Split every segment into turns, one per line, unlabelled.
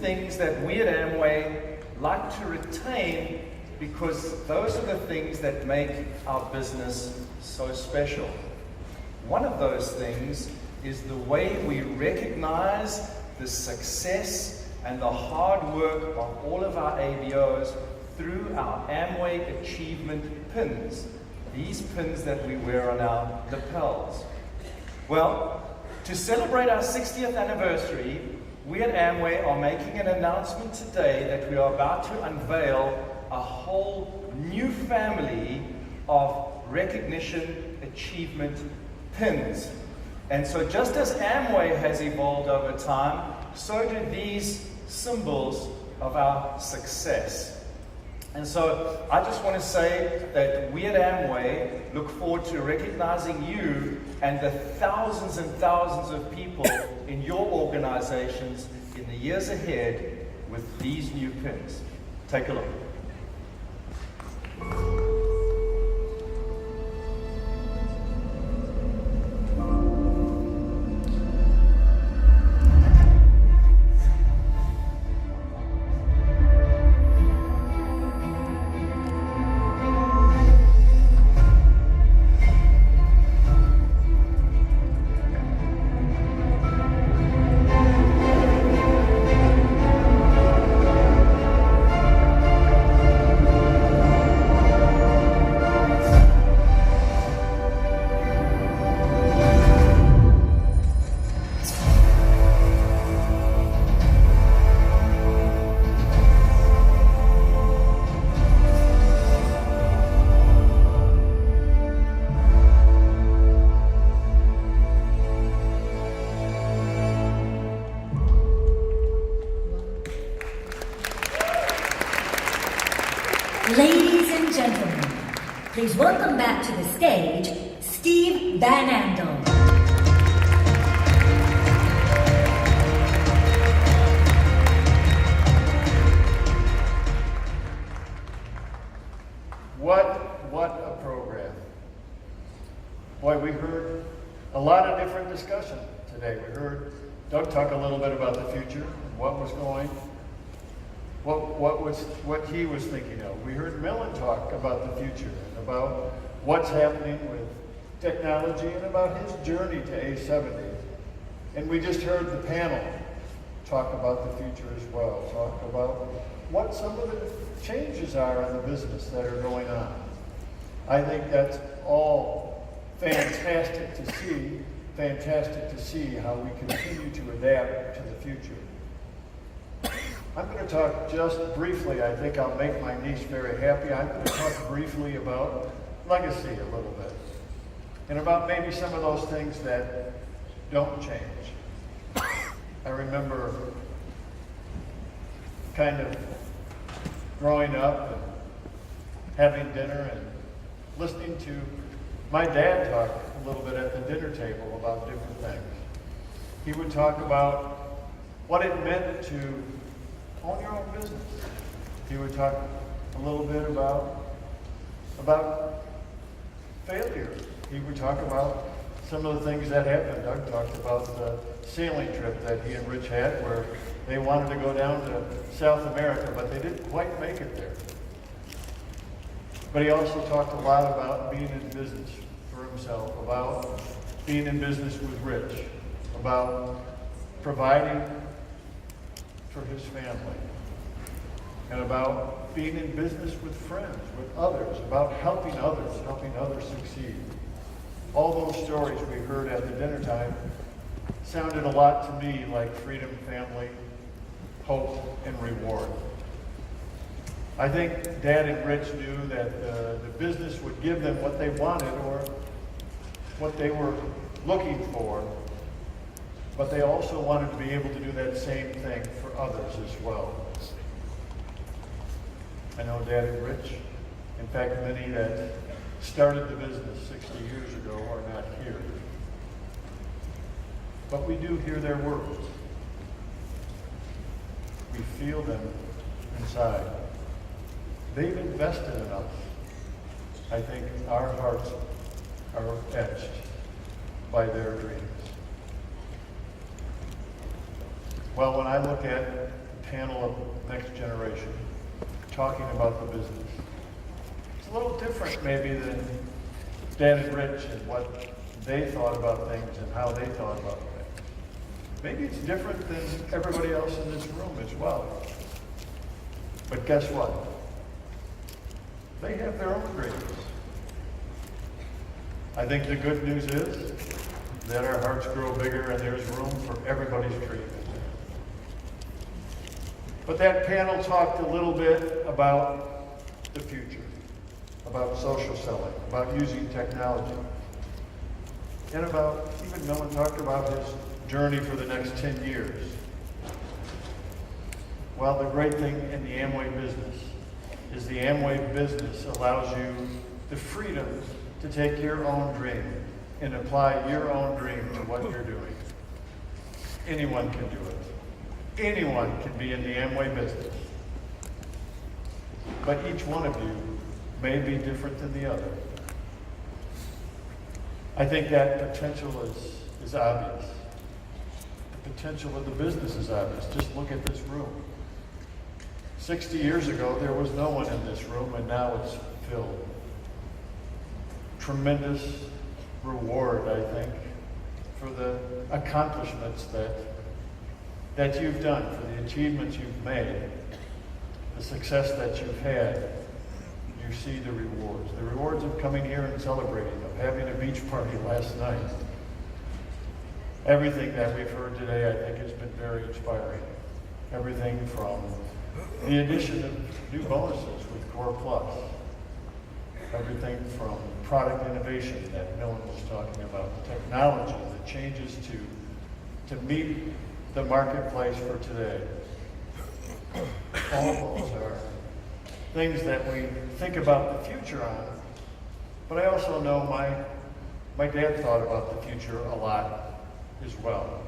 things that we at Amway like to retain because those are the things that make our business so special. One of those things is the way we recognize the success and the hard work of all of our ABOs through our Amway Achievement pins. These pins that we wear on our lapels. Well, to celebrate our 60th anniversary, we at Amway are making an announcement today that we are about to unveil a whole new family of recognition achievement pins. And so just as Amway has evolved over time, so do these symbols of our success. And so I just want to say that we at Amway look forward to recognizing you and the thousands and thousands of people in your organizations in the years ahead with these new pins. Take a look.
Ladies and gentlemen, please welcome back to the stage, Steve Van Andel.
What a program. Boy, we heard a lot of different discussion today. We heard Doug talk a little bit about the future, what was going, what he was thinking of. We heard Millen talk about the future and about what's happening with technology and about his journey to A60. And we just heard the panel talk about the future as well, talk about what some of the changes are in the business that are going on. I think that's all fantastic to see how we continue to adapt to the future. I'm going to talk just briefly, I think I'll make my niece very happy. I'm going to talk briefly about legacy a little bit, and about maybe some of those things that don't change. I remember kind of growing up and having dinner and listening to my dad talk a little bit at the dinner table about different things. He would talk about what it meant to own your own business. He would talk a little bit about failure. He would talk about some of the things that happened. Doug talked about the sailing trip that he and Rich had where they wanted to go down to South America, but they didn't quite make it there. But he also talked a lot about being in business for himself, about being in business with Rich, about providing for his family, and about being in business with friends, with others, about helping others succeed. All those stories we heard at the dinner time sounded a lot to me like freedom, family, hope, and reward. I think Dad and Rich knew that the business would give them what they wanted or what they were looking for, but they also wanted to be able to do that same thing for others as well. I know Dad and Rich, in fact, many that started the business 60 years ago are not here. But we do hear their words. We feel them inside. They've invested in us. I think our hearts are etched by their dreams. Well, when I look at the panel of next generation talking about the business. It's a little different maybe than Dan and Rich and what they thought about things and how they thought about things. Maybe it's different than everybody else in this room as well. But guess what? They have their own dreams. I think the good news is that our hearts grow bigger and there's room for everybody's dream. But that panel talked a little bit about the future, about social selling, about using technology, and about, even Millen talked about his journey for the next 10 years. Well, the great thing in the Amway business is the Amway business allows you the freedom to take your own dream and apply your own dream to what you're doing. Anyone can do it. Anyone can be in the Amway business. But each one of you may be different than the other. I think that potential is obvious. The potential of the business is obvious. Just look at this room. 60 years ago, there was no one in this room, and now it's filled. Tremendous reward, I think, for the accomplishments that you've done, for the achievements you've made, the success that you've had. You see the rewards of coming here and celebrating, of having a beach party last night. Everything that we've heard today, I think, has been very inspiring. Everything from the addition of new bonuses with Core Plus, everything from product innovation that Millen was talking about, technology that changes to meet the marketplace for today. All of those are things that we think about the future on. But I also know my dad thought about the future a lot as well.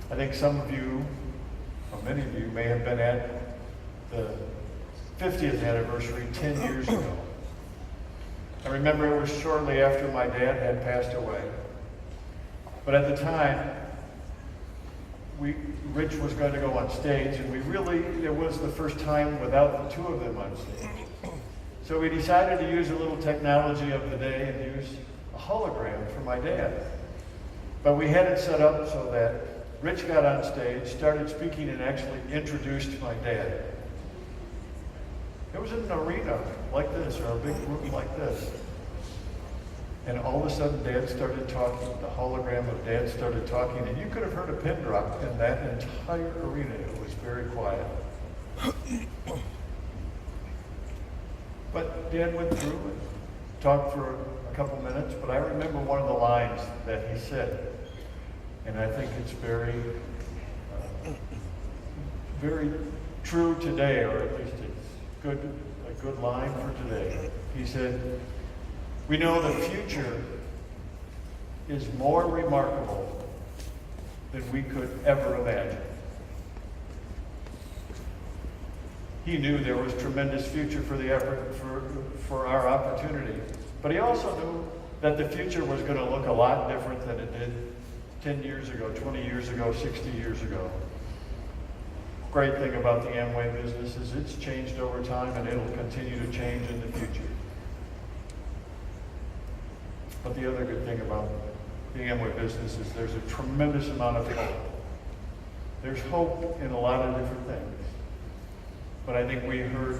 I think some of you, or many of you, may have been at the 50th anniversary 10 years ago. I remember it was shortly after my dad had passed away. But at the time, Rich was going to go on stage, and it was the first time without the two of them on stage. So we decided to use a little technology of the day and use a hologram for my dad. But we had it set up so that Rich got on stage, started speaking, and actually introduced my dad. It was in an arena like this, or a big room like this. And all of a sudden, Dad started talking. The hologram of Dad started talking, and you could have heard a pin drop in that entire arena. It was very quiet. But Dad went through and talked for a couple minutes, but I remember one of the lines that he said, and I think it's very, very true today, or at least it's a good line for today. He said, "We know the future is more remarkable than we could ever imagine." He knew there was tremendous future for the effort, for our opportunity, but he also knew that the future was going to look a lot different than it did 10 years ago, 20 years ago, 60 years ago. Great thing about the Amway business is it's changed over time, and it'll continue to change in the future. But the other good thing about the Amway business is there's a tremendous amount of hope. There's hope in a lot of different things. But I think we heard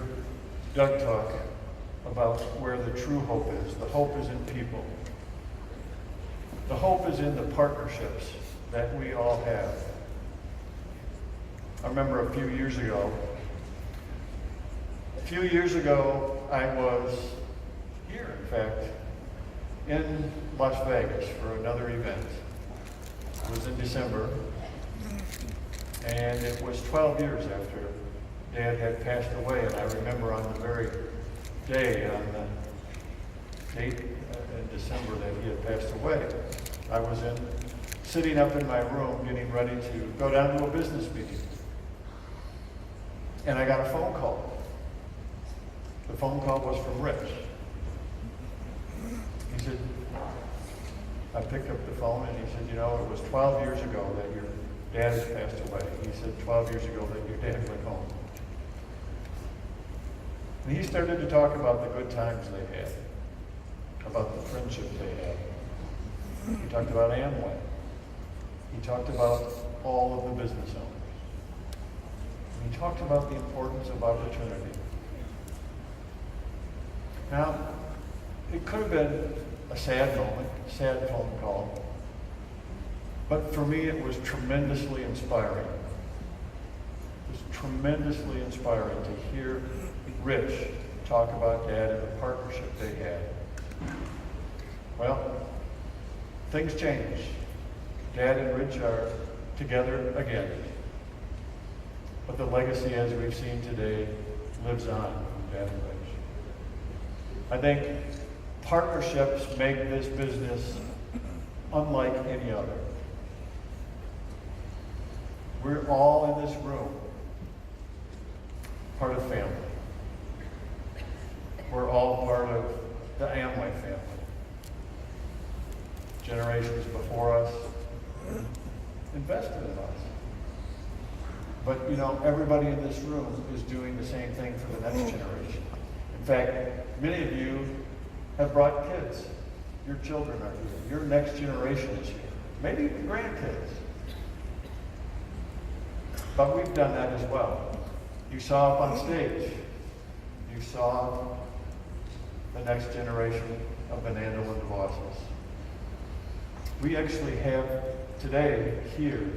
Doug talk about where the true hope is. The hope is in people. The hope is in the partnerships that we all have. I remember a few years ago, I was here, in fact, in Las Vegas for another event. It was in December, and it was 12 years after Dad had passed away, and I remember on the very day, on the date in December that he had passed away, I was sitting up in my room getting ready to go down to a business meeting. And I got a phone call. The phone call was from Rich. He said, I picked up the phone and he said, "You know, it was 12 years ago that Dad has passed away. He said 12 years ago that your dad went home. And he started to talk about the good times they had, about the friendship they had. He talked about Amway. He talked about all of the business owners. And he talked about the importance of opportunity. Now, it could have been a sad moment, a sad phone call, but for me it was tremendously inspiring. It was tremendously inspiring to hear Rich talk about Dad and the partnership they had. Well, things changed. Dad and Rich are together again. But the legacy, as we've seen today, lives on from Dad and Rich. I think partnerships make this business unlike any other. We're all in this room part of family. We're all part of the Amway family. Generations before us invested in us. But you know, everybody in this room is doing the same thing for the next generation. In fact, many of you have brought kids. Your children are here. Your next generation is here. Maybe even grandkids. But we've done that as well. You saw up on stage. You saw the next generation of Benandel and DeVosses. We actually have today here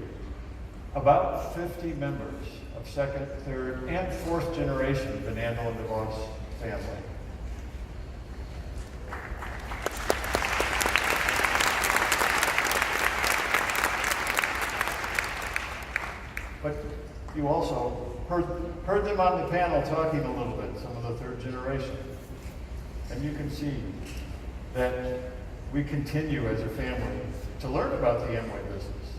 about 50 members of second, third, and fourth generation Benandel and DeVos family. But you also heard them on the panel talking a little bit, some of the third generation. And you can see that we continue as a family to learn about the Amway business.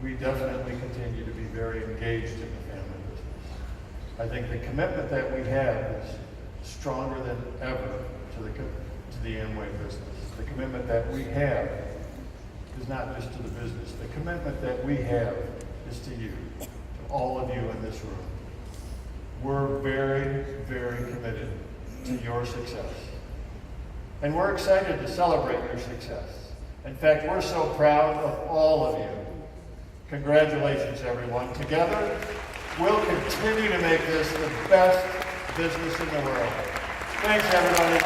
We definitely continue to be very engaged in the family business. I think the commitment that we have is stronger than ever to the Amway business. The commitment that we have is not just to the business. The commitment that we have is to you, to all of you in this room. We're very, very committed to your success. And we're excited to celebrate your success. In fact, we're so proud of all of you. Congratulations, everyone. Together, we'll continue to make this the best business in the world. Thanks, everybody.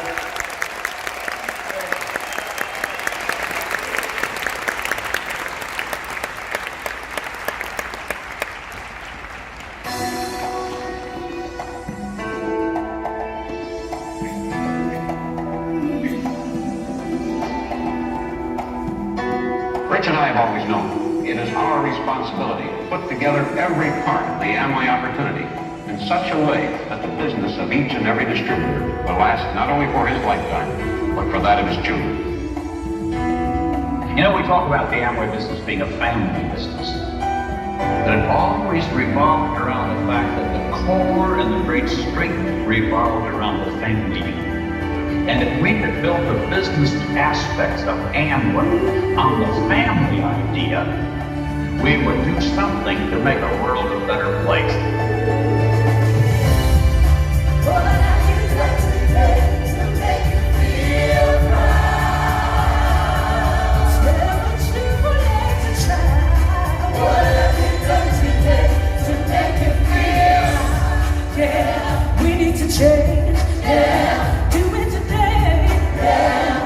Rich and I have always known it is our responsibility to put together every part of the Amway opportunity in such a way that the business of each and every distributor will last not only for his lifetime, but for that of his children.
You know, we talk about the Amway business being a family business, but it always revolved around the fact that the core and the great strength revolved around the family unit. And if we could build the business aspects of Amway on the family idea, we would do something to make our world a better place.
What have you done today to make you feel proud? Tell what you would like to try. What have you done today to make you feel proud? Yeah, we need to change. Yeah, do it today. Yeah,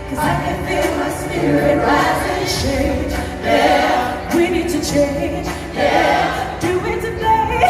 'cause I can feel my spirit rise and change. Yeah, we need to change. Yeah, do it today.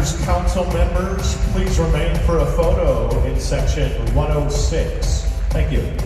Directors, council members, please remain for a photo in section 106. Thank you.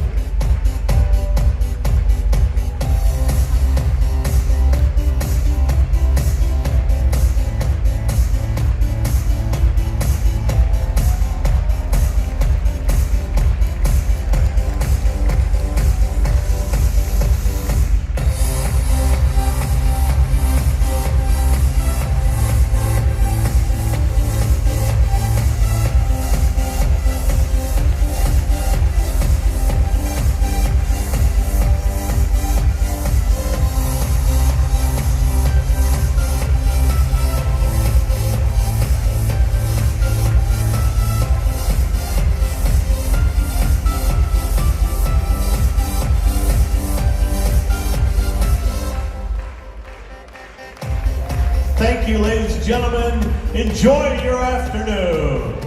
Thank you, ladies and gentlemen. Enjoy your afternoon.